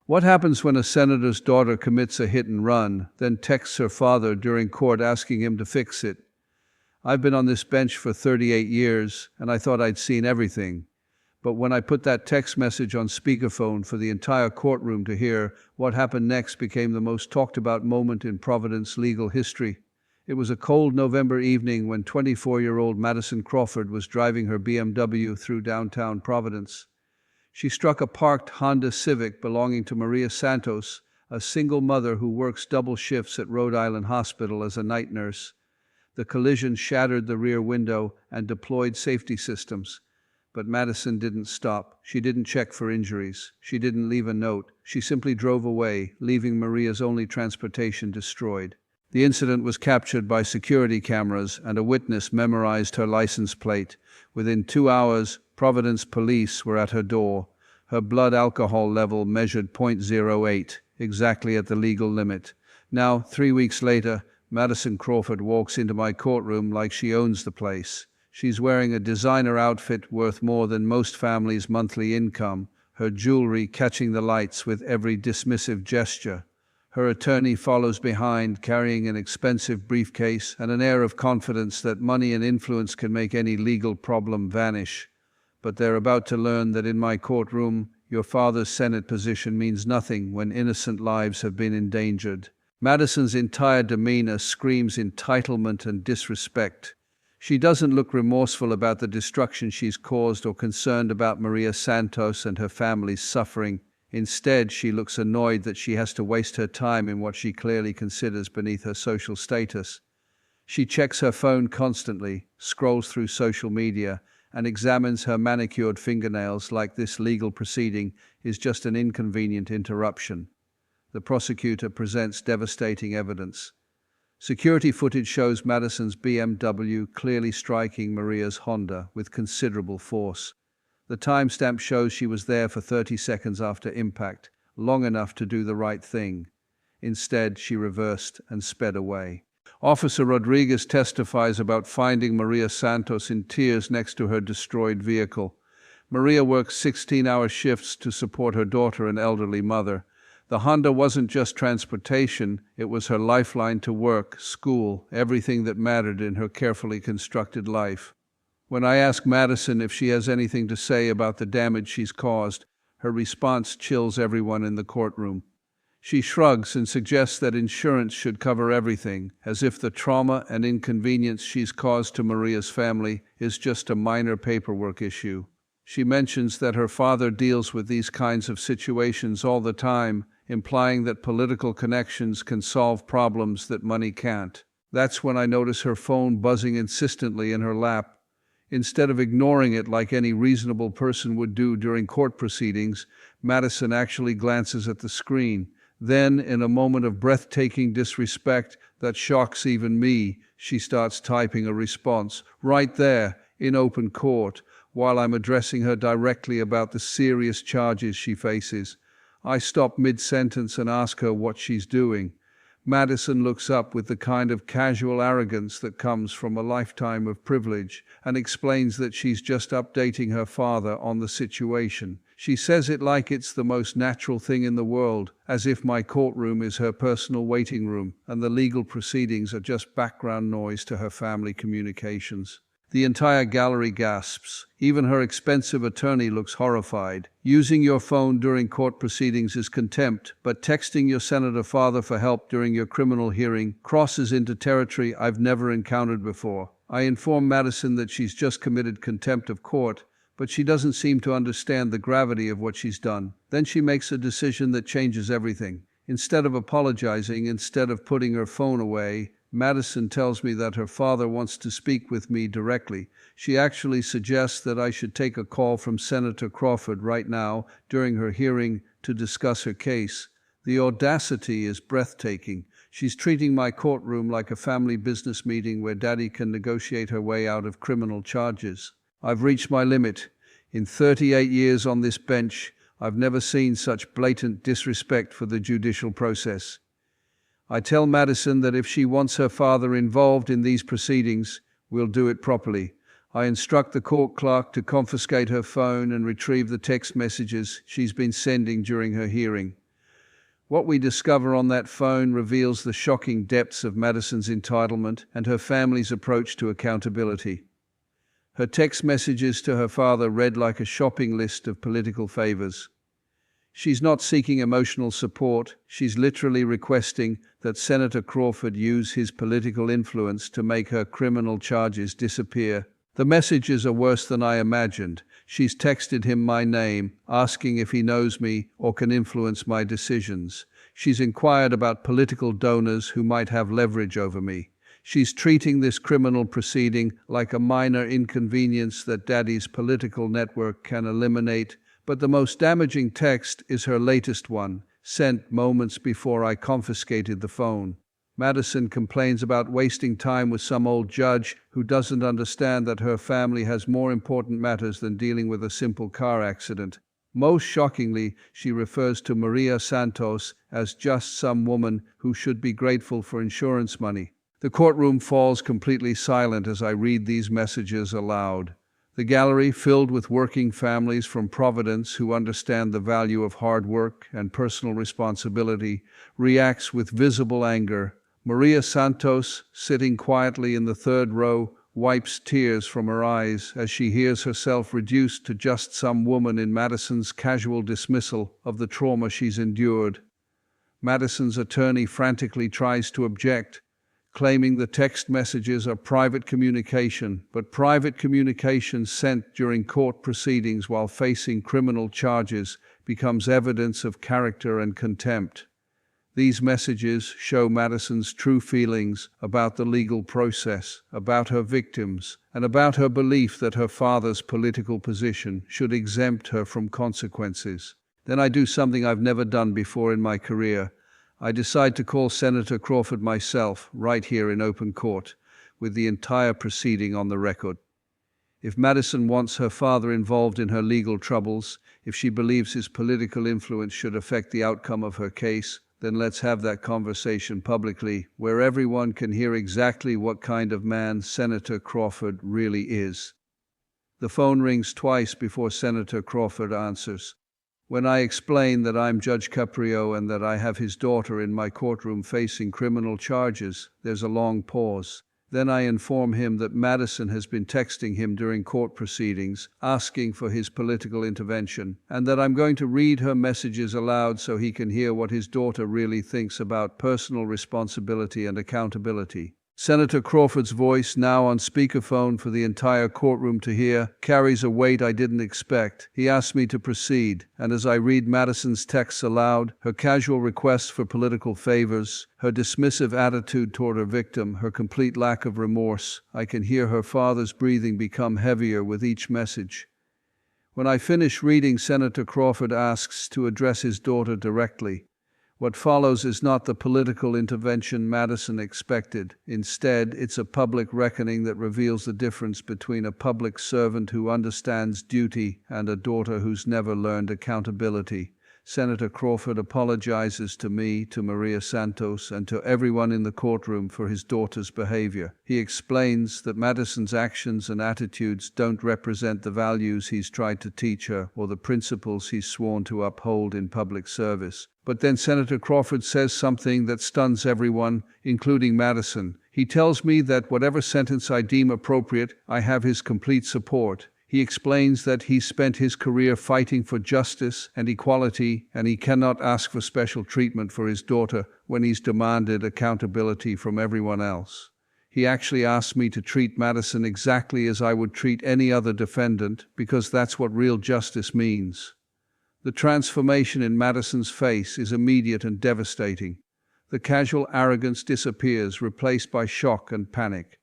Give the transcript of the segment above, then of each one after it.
What happens when a senator's daughter commits a hit and run, then texts her father during court asking him to fix it? I've been on this bench for 38 years, and I thought I'd seen everything. But when I put that text message on speakerphone for the entire courtroom to hear, what happened next became the most talked about moment in Providence legal history. It was a cold November evening when 24-year-old Madison Crawford was driving her BMW through downtown Providence. She struck a parked Honda Civic belonging to Maria Santos, a single mother who works double shifts at Rhode Island Hospital as a night nurse. The collision shattered the rear window and deployed safety systems. But Madison didn't stop. She didn't check for injuries. She didn't leave a note. She simply drove away, leaving Maria's only transportation destroyed. The incident was captured by security cameras, and a witness memorized her license plate. Within 2 hours, Providence police were at her door. Her blood alcohol level measured .08, exactly at the legal limit. Now, 3 weeks later, Madison Crawford walks into my courtroom like she owns the place. She's wearing a designer outfit worth more than most families' monthly income, her jewelry catching the lights with every dismissive gesture. Her attorney follows behind, carrying an expensive briefcase and an air of confidence that money and influence can make any legal problem vanish. But they're about to learn that in my courtroom, your father's Senate position means nothing when innocent lives have been endangered. Madison's entire demeanor screams entitlement and disrespect. She doesn't look remorseful about the destruction she's caused or concerned about Maria Santos and her family's suffering. Instead, she looks annoyed that she has to waste her time in what she clearly considers beneath her social status. She checks her phone constantly, scrolls through social media, and examines her manicured fingernails like this legal proceeding is just an inconvenient interruption. The prosecutor presents devastating evidence. Security footage shows Madison's BMW clearly striking Maria's Honda with considerable force. The timestamp shows she was there for 30 seconds after impact, long enough to do the right thing. Instead, she reversed and sped away. Officer Rodriguez testifies about finding Maria Santos in tears next to her destroyed vehicle. Maria works 16-hour shifts to support her daughter and elderly mother. The Honda wasn't just transportation, it was her lifeline to work, school, everything that mattered in her carefully constructed life. When I ask Madison if she has anything to say about the damage she's caused, her response chills everyone in the courtroom. She shrugs and suggests that insurance should cover everything, as if the trauma and inconvenience she's caused to Maria's family is just a minor paperwork issue. She mentions that her father deals with these kinds of situations all the time, implying that political connections can solve problems that money can't. That's when I notice her phone buzzing insistently in her lap. Instead of ignoring it like any reasonable person would do during court proceedings, Madison actually glances at the screen. Then, in a moment of breathtaking disrespect that shocks even me, she starts typing a response, right there, in open court, while I'm addressing her directly about the serious charges she faces. I stop mid-sentence and ask her what she's doing. Madison looks up with the kind of casual arrogance that comes from a lifetime of privilege and explains that she's just updating her father on the situation. She says it like it's the most natural thing in the world, as if my courtroom is her personal waiting room and the legal proceedings are just background noise to her family communications. The entire gallery gasps. Even her expensive attorney looks horrified. Using your phone during court proceedings is contempt, but texting your senator father for help during your criminal hearing crosses into territory I've never encountered before. I inform Madison that she's just committed contempt of court, but she doesn't seem to understand the gravity of what she's done. Then she makes a decision that changes everything. Instead of apologizing, instead of putting her phone away, Madison tells me that her father wants to speak with me directly. She actually suggests that I should take a call from Senator Crawford right now during her hearing to discuss her case. The audacity is breathtaking. She's treating my courtroom like a family business meeting where Daddy can negotiate her way out of criminal charges. I've reached my limit. In 38 years on this bench, I've never seen such blatant disrespect for the judicial process. I tell Madison that if she wants her father involved in these proceedings, we'll do it properly. I instruct the court clerk to confiscate her phone and retrieve the text messages she's been sending during her hearing. What we discover on that phone reveals the shocking depths of Madison's entitlement and her family's approach to accountability. Her text messages to her father read like a shopping list of political favors. She's not seeking emotional support, she's literally requesting that Senator Crawford use his political influence to make her criminal charges disappear. The messages are worse than I imagined. She's texted him my name, asking if he knows me or can influence my decisions. She's inquired about political donors who might have leverage over me. She's treating this criminal proceeding like a minor inconvenience that Daddy's political network can eliminate. But the most damaging text is her latest one, sent moments before I confiscated the phone. Madison complains about wasting time with some old judge who doesn't understand that her family has more important matters than dealing with a simple car accident. Most shockingly, she refers to Maria Santos as just some woman who should be grateful for insurance money. The courtroom falls completely silent as I read these messages aloud. The gallery, filled with working families from Providence who understand the value of hard work and personal responsibility, reacts with visible anger. Maria Santos, sitting quietly in the third row, wipes tears from her eyes as she hears herself reduced to just some woman in Madison's casual dismissal of the trauma she's endured. Madison's attorney frantically tries to object, claiming the text messages are private communication, but private communication sent during court proceedings while facing criminal charges becomes evidence of character and contempt. These messages show Madison's true feelings about the legal process, about her victims, and about her belief that her father's political position should exempt her from consequences. Then I do something I've never done before in my career. I decide to call Senator Crawford myself, right here in open court, with the entire proceeding on the record. If Madison wants her father involved in her legal troubles, if she believes his political influence should affect the outcome of her case, then let's have that conversation publicly, where everyone can hear exactly what kind of man Senator Crawford really is. The phone rings twice before Senator Crawford answers. When I explain that I'm Judge Caprio and that I have his daughter in my courtroom facing criminal charges, there's a long pause. Then I inform him that Madison has been texting him during court proceedings, asking for his political intervention, and that I'm going to read her messages aloud so he can hear what his daughter really thinks about personal responsibility and accountability. Senator Crawford's voice, now on speakerphone for the entire courtroom to hear, carries a weight I didn't expect. He asks me to proceed, and as I read Madison's texts aloud, her casual requests for political favors, her dismissive attitude toward her victim, her complete lack of remorse, I can hear her father's breathing become heavier with each message. When I finish reading, Senator Crawford asks to address his daughter directly. What follows is not the political intervention Madison expected. Instead, it's a public reckoning that reveals the difference between a public servant who understands duty and a daughter who's never learned accountability. Senator Crawford apologizes to me, to Maria Santos, and to everyone in the courtroom for his daughter's behavior. He explains that Madison's actions and attitudes don't represent the values he's tried to teach her or the principles he's sworn to uphold in public service. But then Senator Crawford says something that stuns everyone, including Madison. He tells me that whatever sentence I deem appropriate, I have his complete support. He explains that he spent his career fighting for justice and equality, and he cannot ask for special treatment for his daughter when he's demanded accountability from everyone else. He actually asked me to treat Madison exactly as I would treat any other defendant, because that's what real justice means. The transformation in Madison's face is immediate and devastating. The casual arrogance disappears, replaced by shock and panic.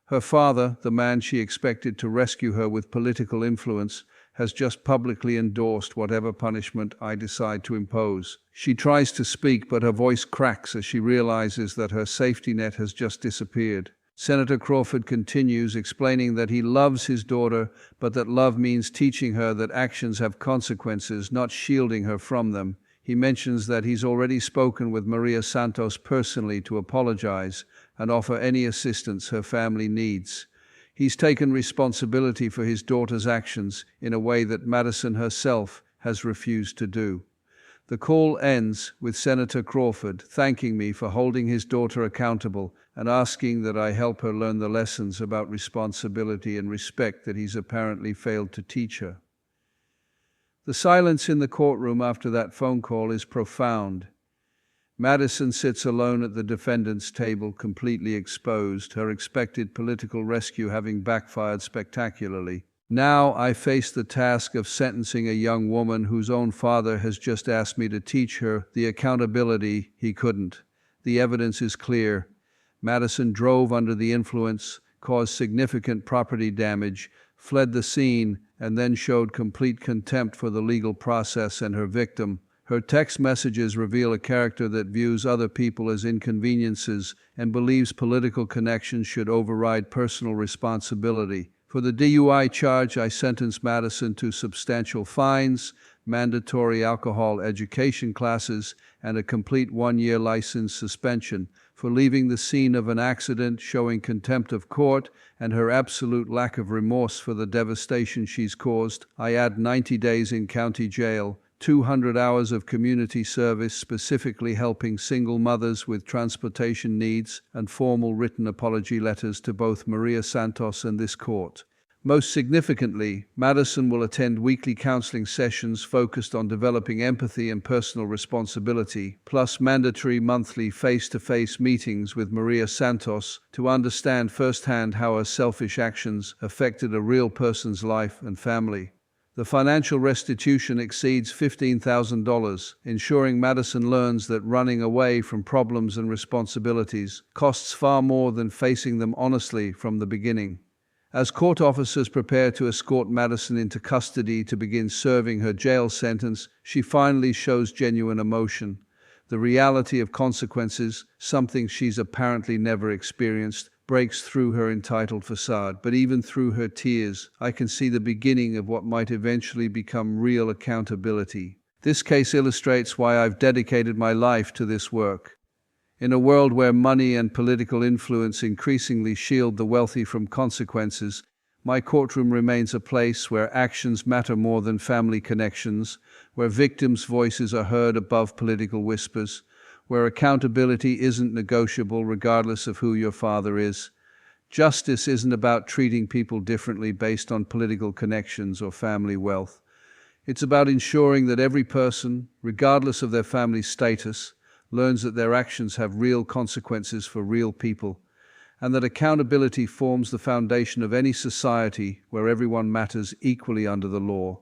Her father, the man she expected to rescue her with political influence, has just publicly endorsed whatever punishment I decide to impose. She tries to speak, but her voice cracks as she realizes that her safety net has just disappeared. Senator Crawford continues, explaining that he loves his daughter, but that love means teaching her that actions have consequences, not shielding her from them. He mentions that he's already spoken with Maria Santos personally to apologize and offer any assistance her family needs. He's taken responsibility for his daughter's actions in a way that Madison herself has refused to do. The call ends with Senator Crawford thanking me for holding his daughter accountable and asking that I help her learn the lessons about responsibility and respect that he's apparently failed to teach her. The silence in the courtroom after that phone call is profound. Madison sits alone at the defendant's table, completely exposed, her expected political rescue having backfired spectacularly. Now I face the task of sentencing a young woman whose own father has just asked me to teach her the accountability he couldn't. The evidence is clear. Madison drove under the influence, caused significant property damage, fled the scene, and then showed complete contempt for the legal process and her victim. Her text messages reveal a character that views other people as inconveniences and believes political connections should override personal responsibility. For the DUI charge, I sentenced Madison to substantial fines, mandatory alcohol education classes, and a complete 1-year license suspension. For leaving the scene of an accident, showing contempt of court, and her absolute lack of remorse for the devastation she's caused, I add 90 days in county jail, 200 hours of community service specifically helping single mothers with transportation needs, and formal written apology letters to both Maria Santos and this court. Most significantly, Madison will attend weekly counseling sessions focused on developing empathy and personal responsibility, plus mandatory monthly face-to-face meetings with Maria Santos to understand firsthand how her selfish actions affected a real person's life and family. The financial restitution exceeds $15,000, ensuring Madison learns that running away from problems and responsibilities costs far more than facing them honestly from the beginning. As court officers prepare to escort Madison into custody to begin serving her jail sentence, she finally shows genuine emotion. The reality of consequences, something she's apparently never experienced, breaks through her entitled facade. But even through her tears, I can see the beginning of what might eventually become real accountability. This case illustrates why I've dedicated my life to this work. In a world where money and political influence increasingly shield the wealthy from consequences, my courtroom remains a place where actions matter more than family connections, where victims' voices are heard above political whispers, where accountability isn't negotiable regardless of who your father is. Justice isn't about treating people differently based on political connections or family wealth. It's about ensuring that every person, regardless of their family status, learns that their actions have real consequences for real people, and that accountability forms the foundation of any society where everyone matters equally under the law.